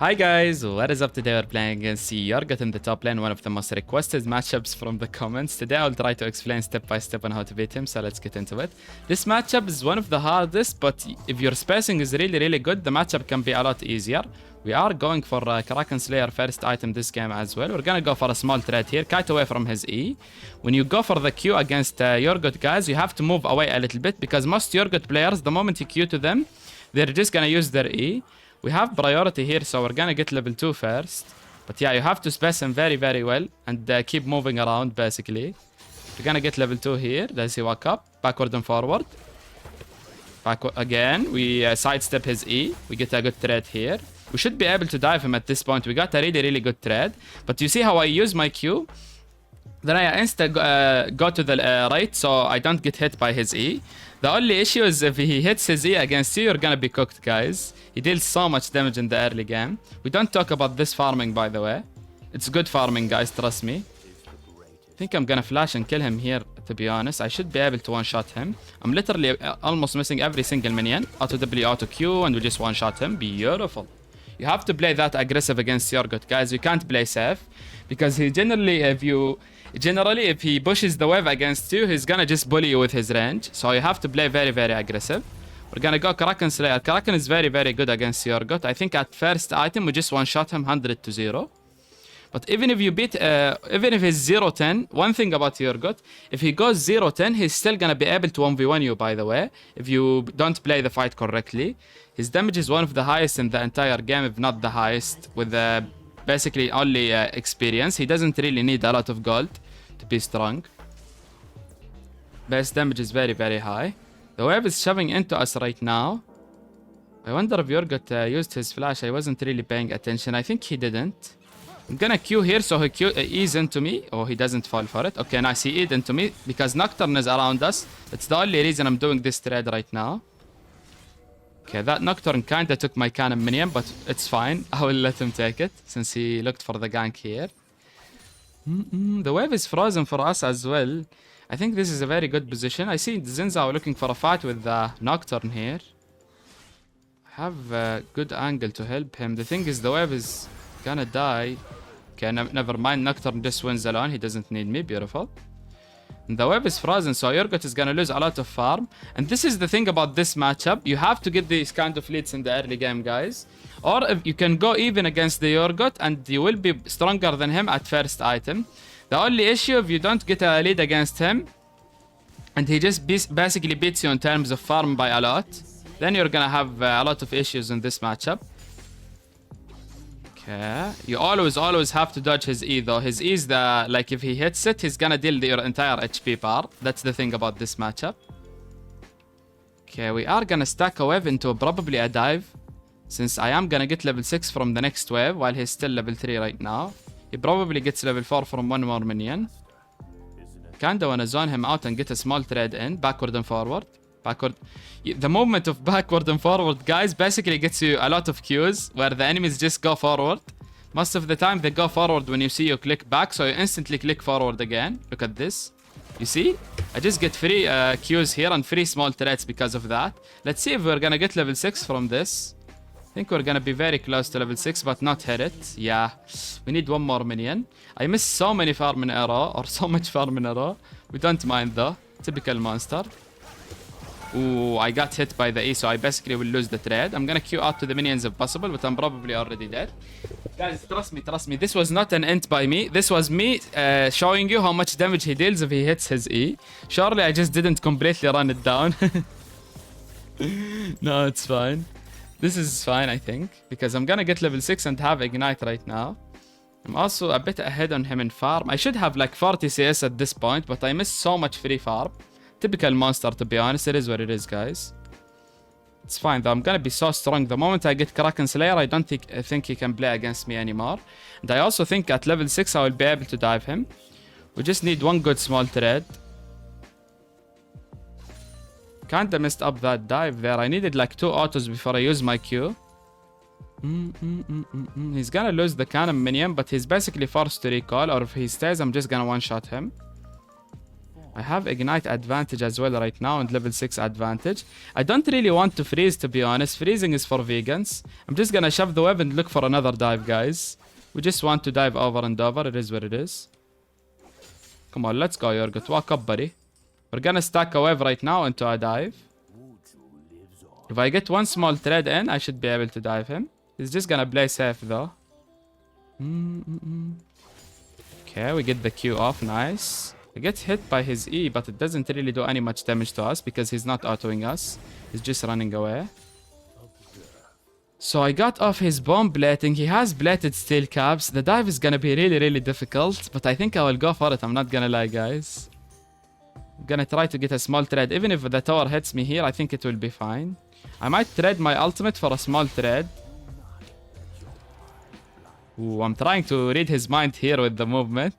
Hi guys, what is up? Today we're playing against Yorgot in the top lane, one of the most requested matchups from the comments. Today I'll try to explain step by step on how to beat him, so let's get into it. This matchup is one of the hardest, but if your spacing is really good, the matchup can be a lot easier. We are going for Kraken Slayer first item this game as well. We're gonna go for a small trade here, kite away from his E. When you go for the Q against Yorgot guys, you have to move away a little bit because most Yorgot players, the moment you Q to them, they're just gonna use their E. We have priority here, so we're gonna get level 2 first. But yeah, you have to space him very well and keep moving around basically. We're gonna get level 2 here. Let's see, walk up, backward and forward. Backward again, we sidestep his E. We get a good trade here. We should be able to dive him at this point. We got a really good trade. But you see how I use my Q? Then I insta go to the right so I don't get hit by his E. The only issue is if he hits his E against you, you're gonna be cooked, guys. He deals so much damage in the early game. We don't talk about this farming, by the way. It's good farming, guys, trust me. I think I'm gonna flash and kill him here, to be honest. I should be able to one-shot him. I'm literally almost missing every single minion. Auto W, auto Q, and we just one-shot him. Beautiful. You have to play that aggressive against Yorgot, guys. You can't play safe. Because he generally, if he pushes the wave against you, he's gonna just bully you with his range. So you have to play very aggressive. We're gonna go Kraken Slayer. Kraken is very good against Yorgot. I think at first item we just one-shot him 100-0. But even if you beat, even if he's 0-10, one thing about Yorgot, if he goes 0-10, he's still gonna be able to 1v1 you, by the way, if you don't play the fight correctly. His damage is one of the highest in the entire game, if not the highest, with basically only experience. He doesn't really need a lot of gold to be strong. Base damage is very high. The wave is shoving into us right now. I wonder if Yorgot used his flash. I wasn't really paying attention. I think he didn't. I'm gonna Q here so he ease into me. Oh, he doesn't fall for it. Okay, nice. He eased into me because Nocturne is around us. That's the only reason I'm doing this trade right now. Okay, that Nocturne kinda took my cannon minion, but it's fine. I will let him take it since he looked for the gank here. The wave is frozen for us as well. I think this is a very good position. I see Zinzao looking for a fight with the Nocturne here. I have a good angle to help him. The thing is the wave is gonna die. Okay, never mind. Nocturne just wins alone. He doesn't need me. Beautiful. And the wave is frozen, so Yorgot is gonna lose a lot of farm. And this is the thing about this matchup. You have to get these kind of leads in the early game, guys. Or if you can go even against the Yorgot and you will be stronger than him at first item. The only issue, if you don't get a lead against him and he just basically beats you in terms of farm by a lot, then you're gonna have a lot of issues in this matchup. Okay, you always have to dodge his E though. His E is the, like, if he hits it, he's gonna deal your entire HP bar. That's the thing about this matchup. Okay, we are gonna stack a wave into probably a dive, since I am gonna get level 6 from the next wave while he's still level 3 right now. He probably gets level 4 from one more minion. Kinda wanna zone him out and get a small trade in, backward and forward. Backward. The movement of backward and forward, guys, basically gets you a lot of Qs where the enemies just go forward. Most of the time they go forward when you see you click back, so you instantly click forward again. Look at this. You see? I just get free Qs here and free small trades because of that. Let's see if we're gonna get level 6 from this. I think we're gonna be very close to level 6, but not hit it. Yeah, we need one more minion. I missed so many farm in a row, or so much farm in a row. We don't mind though. Typical monster. Ooh, I got hit by the E, so I basically will lose the trade. I'm gonna Q out to the minions if possible, but I'm probably already dead. Guys, trust me. This was not an int by me. This was me showing you how much damage he deals if he hits his E. Surely I just didn't completely run it down. No, it's fine. This is fine, I think, because I'm gonna get level 6 and have Ignite right now. I'm also a bit ahead on him in farm. I should have like 40 CS at this point, but I missed so much free farm. Typical monster, to be honest. It is what it is, guys. It's fine though. I'm gonna be so strong. The moment I get Kraken Slayer, I don't think he can play against me anymore. And I also think at level 6 I will be able to dive him. We just need one good small trade. Kinda messed up that dive there. I needed like 2 autos before I use my Q. He's gonna lose the cannon minion, but he's basically forced to recall, or if he stays, I'm just gonna one-shot him. I have Ignite advantage as well right now and level 6 advantage. I don't really want to freeze, to be honest. Freezing is for vegans. I'm just gonna shove the web and look for another dive, guys. We just want to dive over and over. It is what it is. Come on, let's go, Yorgut. Walk up, buddy. We're gonna stack a wave right now into a dive. If I get one small thread in, I should be able to dive him. He's just gonna play safe, though. Okay, we get the Q off. Nice. He gets hit by his E, but it doesn't really do any much damage to us because he's not autoing us. He's just running away. So I got off his bomb plating. He has plated steel caps. The dive is gonna be really, really difficult, but I think I will go for it. I'm not gonna lie, guys. I'm gonna try to get a small thread. Even if the tower hits me here, I think it will be fine. I might trade my ultimate for a small thread. Ooh, I'm trying to read his mind here with the movement.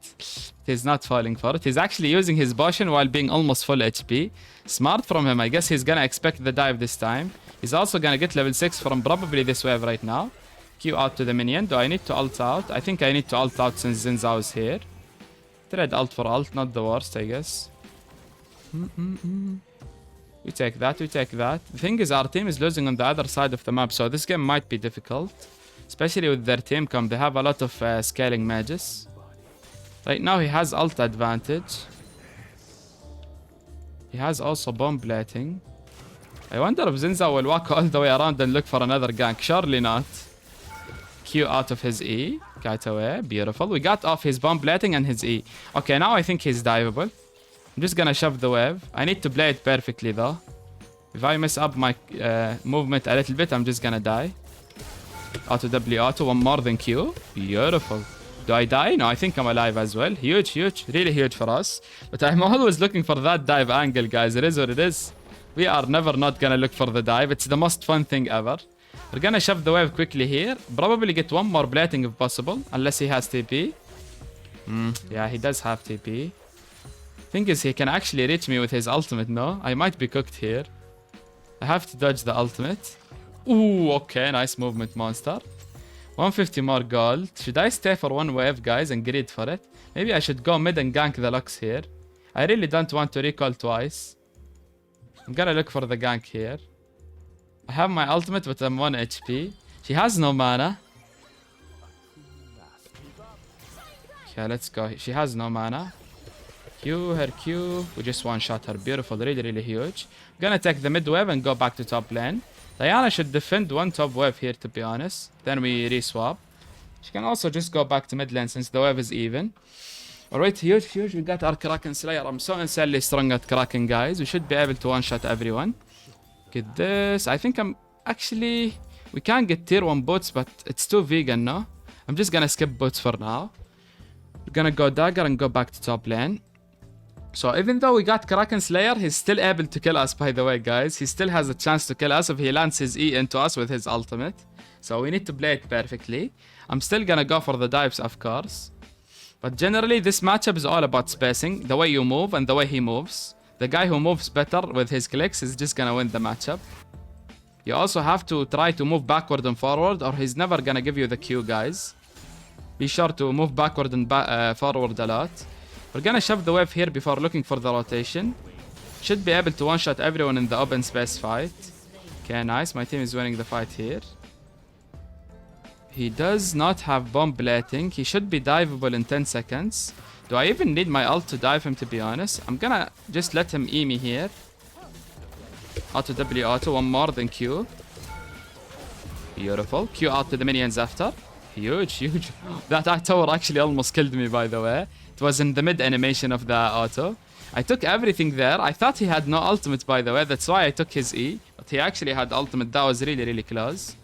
He's not falling for it. He's actually using his potion while being almost full HP. Smart from him. I guess he's gonna expect the dive this time. He's also gonna get level 6 from probably this wave right now. Q out to the minion. Do I need to ult out? I think I need to ult out since Xin Zhao is here. Trade ult for ult. Not the worst, I guess. We take that. We take that. The thing is, our team is losing on the other side of the map, so this game might be difficult. Especially with their team comp, they have a lot of scaling mages. Right now he has ult advantage. He has also bomb plating. I wonder if Xin Zhao will walk all the way around and look for another gank. Surely not. Q out of his E. Got away. Beautiful. We got off his bomb plating and his E. Okay, now I think he's diveable. I'm just gonna shove the wave. I need to play it perfectly though. If I mess up my movement a little bit, I'm just gonna die. Auto W auto, one more than Q. Beautiful. Do I die? No, I think I'm alive as well. Huge, huge. Really huge for us. But I'm always looking for that dive angle, guys. It is what it is. We are never not gonna look for the dive. It's the most fun thing ever. We're gonna shove the wave quickly here. Probably get one more plating if possible. Unless he has TP. Yeah, he does have TP. Thing is, he can actually reach me with his ultimate, no? I might be cooked here. I have to dodge the ultimate. Ooh, okay, nice movement, monster. 150 more gold. Should I stay for one wave, guys, and greed for it? Maybe I should go mid and gank the Lux here. I really don't want to recall twice. I'm gonna look for the gank here. I have my ultimate, but I'm 1 HP. She has no mana. Okay, let's go. She has no mana. Q, her Q. We just one-shot her. Beautiful, really, really huge. I'm gonna take the mid wave and go back to top lane. Diana should defend one top wave here, to be honest. Then we re-swap. She can also just go back to mid lane since the wave is even. Alright, huge, huge. We got our Kraken Slayer. I'm so insanely strong at Kraken, guys. We should be able to one-shot everyone. Get this. I think I'm... Actually, we can get tier 1 boots, but it's too vegan, no? I'm just gonna skip boots for now. We're gonna go dagger and go back to top lane. So even though we got Kraken Slayer, he's still able to kill us, by the way, guys. He still has a chance to kill us if he lands his E into us with his ultimate. So we need to play it perfectly. I'm still gonna go for the dives, of course. But generally, this matchup is all about spacing. The way you move and the way he moves. The guy who moves better with his clicks is just gonna win the matchup. You also have to try to move backward and forward, or he's never gonna give you the Q, guys. Be sure to move backward and forward a lot. We're gonna shove the wave here before looking for the rotation. Should be able to one-shot everyone in the open space fight. Okay, nice. My team is winning the fight here. He does not have bomb plating. He should be diveable in 10 seconds. Do I even need my ult to dive him, to be honest? I'm gonna just let him E me here. Auto W auto. One more than Q. Beautiful. Q out to the minions after. Huge, huge. That tower actually almost killed me, by the way. It was in the mid animation of the auto. I took everything there. I thought he had no ultimate, by the way. That's why I took his E. But he actually had ultimate. That was really, really close.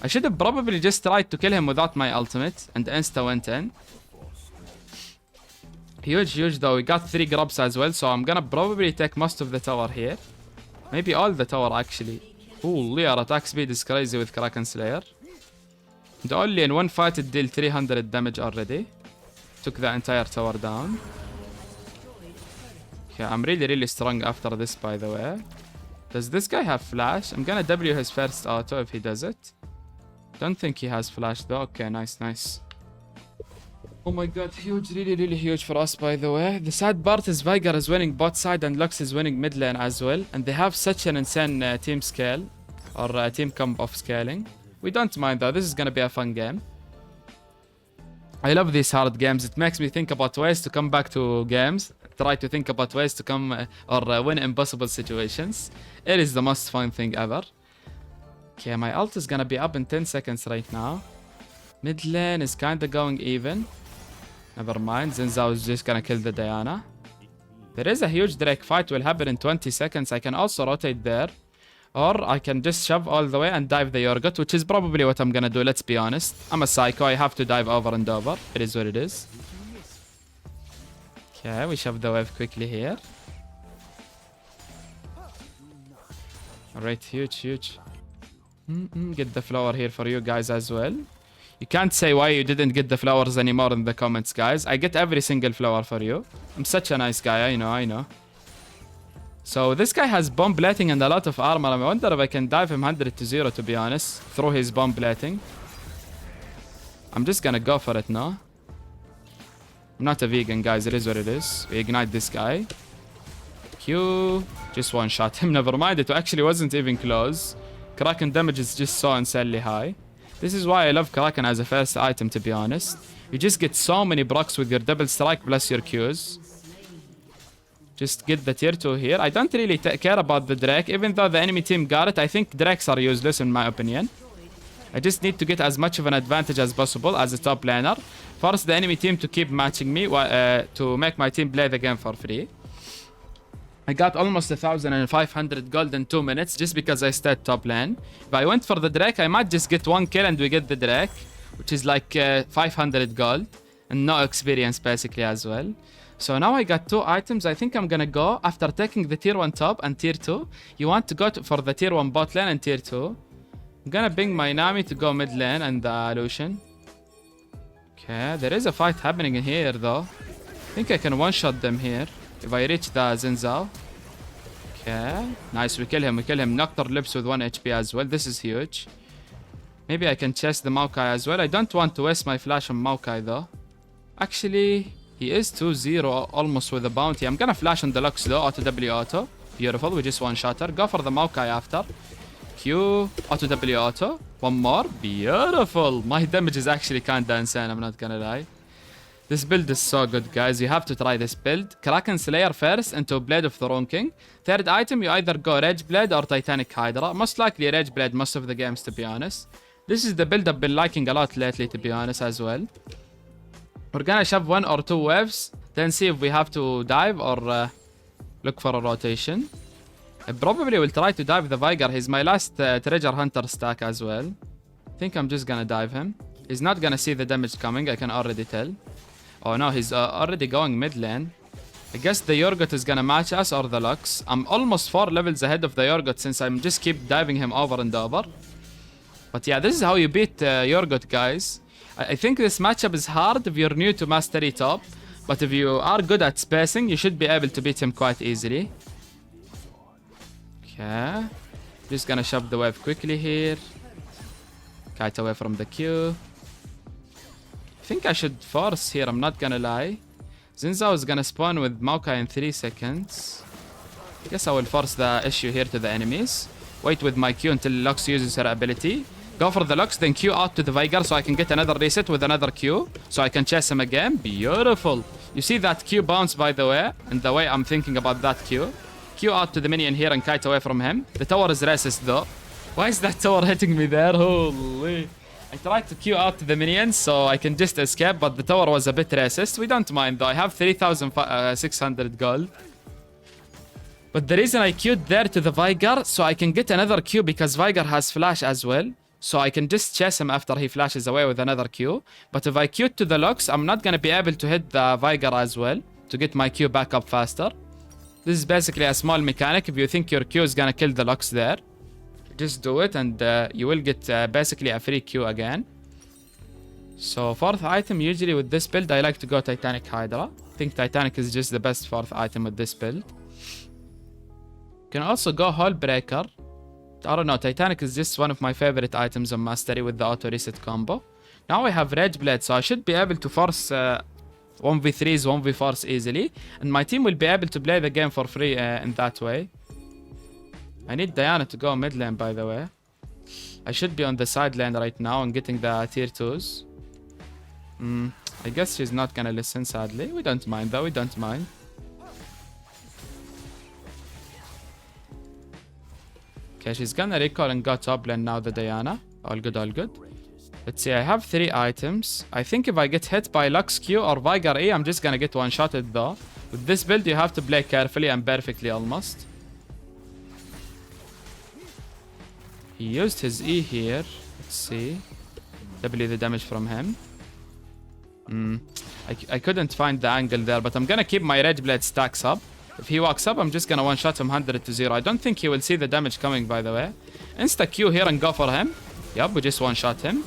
I should have probably just tried to kill him without my ultimate. And insta went in. Huge, huge though. We got 3 grubs as well. So I'm gonna probably take most of the tower here. Maybe all the tower, actually. Ooh, our attack speed is crazy with Kraken Slayer. And only in one fight it dealt 300 damage already. Took the entire tower down. Okay, I'm really, really strong after this, by the way. Does this guy have flash? I'm gonna W his first auto if he does it. Don't think he has flash though. Okay, nice, nice. Oh my god, huge, really huge for us, by the way. The sad part is Vigar is winning bot side and Lux is winning mid lane as well. And they have such an insane team scale, or team comp of scaling. We don't mind though, this is gonna be a fun game. I love these hard games, it makes me think about ways to come back to games. Try to think about ways to come or win impossible situations. It is the most fun thing ever. Okay, my ult is gonna be up in 10 seconds right now. Mid lane is kinda going even. Never mind, Zinzao is just gonna kill the Diana. There is a huge Drake fight will happen in 20 seconds. I can also rotate there. Or I can just shove all the way and dive the Yorgot, which is probably what I'm gonna do, let's be honest. I'm a psycho, I have to dive over and over. It is what it is. Okay, we shove the wave quickly here. Alright, huge. Get the flower here for you guys as well. You can't say why you didn't get the flowers anymore in the comments, guys. I get every single flower for you. I'm such a nice guy, I know. So this guy has bomb plating and a lot of armor. I wonder if I can dive him 100 to 0, to be honest, through his bomb plating. I'm just gonna go for it now. I'm not a vegan, guys. It is what it is. We ignite this guy. Q. Just one shot him. Never mind. It actually wasn't even close. Kraken damage is just so insanely high. This is why I love Kraken as a first item, to be honest. You just get so many procs with your double strike plus your Qs. Just get the tier 2 here. I don't really care about the Drake. Even though the enemy team got it, I think Drakes are useless in my opinion. I just need to get as much of an advantage as possible as a top laner. Force the enemy team to keep matching me to make my team play the game for free. I got almost 1,500 gold in 2 minutes just because I stayed top lane. If I went for the Drake, I might just get 1 kill and we get the Drake, which is like 500 gold and no experience basically as well. So now I got 2 items. I think I'm gonna go after taking the tier 1 top and tier 2. You want to go for the tier 1 bot lane and tier 2. I'm gonna ping my Nami to go mid lane and the Lucian. Okay, there is a fight happening in here though. I think I can one-shot them here if I reach the Zinzao. Okay, nice, we kill him. Nocturne lips with 1 HP as well. This is huge. Maybe I can chase the Maokai as well. I don't want to waste my flash on Maokai though. Actually, he is 2-0 almost with a bounty. I'm gonna flash on the Lux though. Auto W auto. Beautiful, we just one-shot her. Go for the Maokai after. Q, auto W auto. One more. Beautiful. My damage is actually kinda insane, I'm not gonna lie. This build is so good, guys. You have to try this build. Kraken Slayer first into Blade of Throne King. Third item, you either go Rage Blade or Titanic Hydra. Most likely Rage Blade most of the games, to be honest. This is the build I've been liking a lot lately, to be honest, as well. We're gonna shove 1 or 2 waves, then see if we have to dive or look for a rotation. I probably will try to dive the Vigar. He's my last treasure hunter stack as well. I think I'm just gonna dive him. He's not gonna see the damage coming, I can already tell. Oh no, he's already going mid lane. I guess the Yorgot is gonna match us or the Lux. I'm almost 4 levels ahead of the Yorgot since I'm just keep diving him over and over. But yeah, this is how you beat Yorgot, guys. I think this matchup is hard if you're new to Mastery Top. But if you are good at spacing, you should be able to beat him quite easily. Okay. Just gonna shove the wave quickly here. Kite away from the Q. I think I should force here, I'm not gonna lie. Zinzao is gonna spawn with Maokai in 3 seconds. I guess I will force the issue here to the enemies. Wait with my Q until Lux uses her ability. Go for the Lux, then Q out to the Vigar so I can get another reset with another Q. So I can chase him again. Beautiful. You see that Q bounce, by the way, and the way I'm thinking about that Q. Q out to the minion here and kite away from him. The tower is racist though. Why is that tower hitting me there? Holy. I tried to Q out to the minions so I can just escape, but the tower was a bit racist. We don't mind though. I have 3,600 gold. But the reason I queued there to the Vigar so I can get another Q because Vigar has flash as well. So I can just chase him after he flashes away with another Q. But if I queued to the Lux, I'm not gonna be able to hit the Vigar as well to get my Q back up faster. This is basically a small mechanic. If you think your Q is gonna kill the Lux there, just do it and you will get basically a free Q again. So 4th item, usually with this build I like to go Titanic Hydra. I think Titanic is just the best 4th item with this build. You can also go Hall Breaker. I don't know, Titanic is just one of my favorite items on Mastery with the auto reset combo. Now I have Rage Blade, so I should be able to force 1v3s, 1v4s easily. And my team will be able to play the game for free in that way. I need Diana to go mid lane, by the way. I should be on the side lane right now and getting the tier 2s. I guess she's not gonna listen, sadly. We don't mind though, we don't mind. Okay, she's gonna recall and go top lane now, the Diana. All good, all good. Let's see, I have 3 items. I think if I get hit by Lux Q or Vigar E, I'm just gonna get one-shotted though. With this build, you have to play carefully and perfectly almost. He used his E here. Let's see. W the damage from him. I couldn't find the angle there, but I'm gonna keep my Rage Blade stacks up. If he walks up, I'm just gonna one-shot him 100 to 0. I don't think he will see the damage coming, by the way. Insta Q here and go for him. Yup, we just one-shot him.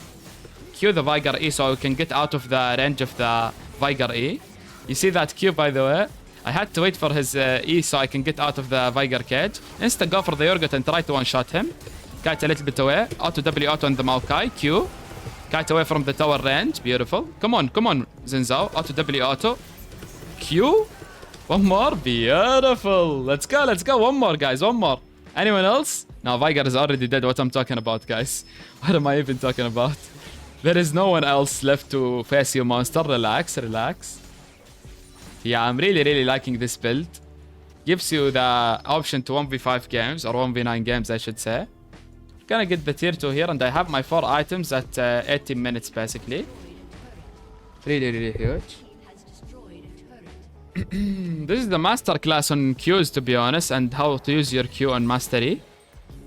Q the Vigar E so we can get out of the range of the Vigar E. You see that Q, by the way? I had to wait for his E so I can get out of the Vigar cage. Insta go for the Urgot and try to one-shot him. Kite a little bit away. Auto W auto on the Maokai. Q. Kite away from the tower range. Beautiful. Come on, Zinzao. Auto W auto. Q. One more. Beautiful. Let's go. One more, guys. One more. Anyone else? No, Vigar is already dead. What I'm talking about, guys. What am I even talking about? There is no one else left to face you, monster. Relax. Yeah, I'm really liking this build. Gives you the option to 1v5 games, or 1v9 games, I should say. Gonna get the tier 2 here, and I have my 4 items at 18 minutes, basically. Really huge. This is the master class on Qs, to be honest, and how to use your Q on mastery.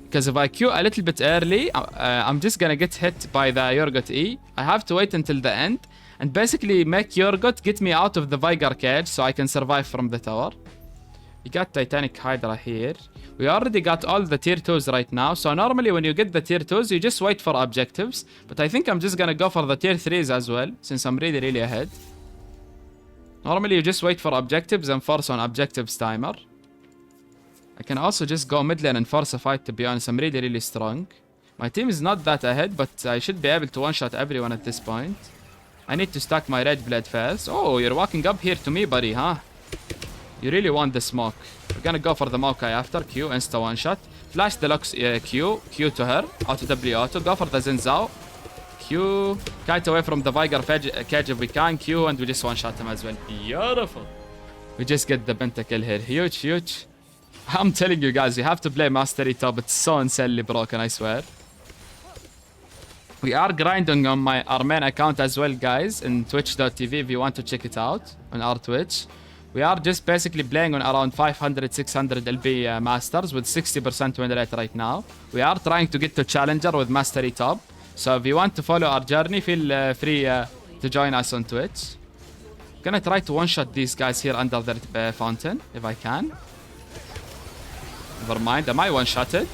Because if I Q a little bit early, I'm just gonna get hit by the Urgot E. I have to wait until the end, and basically make Urgot get me out of the Vigar cage so I can survive from the tower. We got Titanic Hydra here. We already got all the tier 2s right now. So normally when you get the tier 2s, you just wait for objectives. But I think I'm just gonna go for the tier 3s as well, since I'm really ahead. Normally you just wait for objectives and force on objectives timer. I can also just go mid lane and force a fight, to be honest. I'm really strong. My team is not that ahead, but I should be able to one-shot everyone at this point. I need to stack my Rage Blade first. Oh, you're walking up here to me, buddy, huh? You really want the smoke. We're gonna go for the Maokai after. Q, insta one-shot. Flash the Lux Q. Q to her. Auto W auto. Go for the Zinzao. Q. Kite away from the Vigar cage if we can. Q, and we just one-shot him as well. Beautiful. We just get the Pentakill here. Huge. I'm telling you guys, you have to play Mastery Top. It's so insanely broken, I swear. We are grinding on our main account as well, guys, in twitch.tv if you want to check it out on our Twitch. We are just basically playing on around 500, 600 LB Masters with 60% win rate right now. We are trying to get to Challenger with Mastery Top. So if you want to follow our journey, feel free to join us on Twitch. Gonna try to one-shot these guys here under the fountain, if I can. Never mind, am I one-shotted?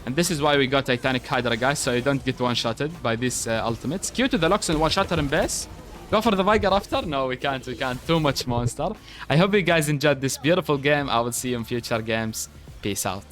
And this is why we got Titanic Hydra, guys, so you don't get one-shotted by these ultimates. Q to the Lux and one-shotter in base. Go for the Vigar after? No, we can't. Too much monster. I hope you guys enjoyed this beautiful game. I will see you in future games. Peace out.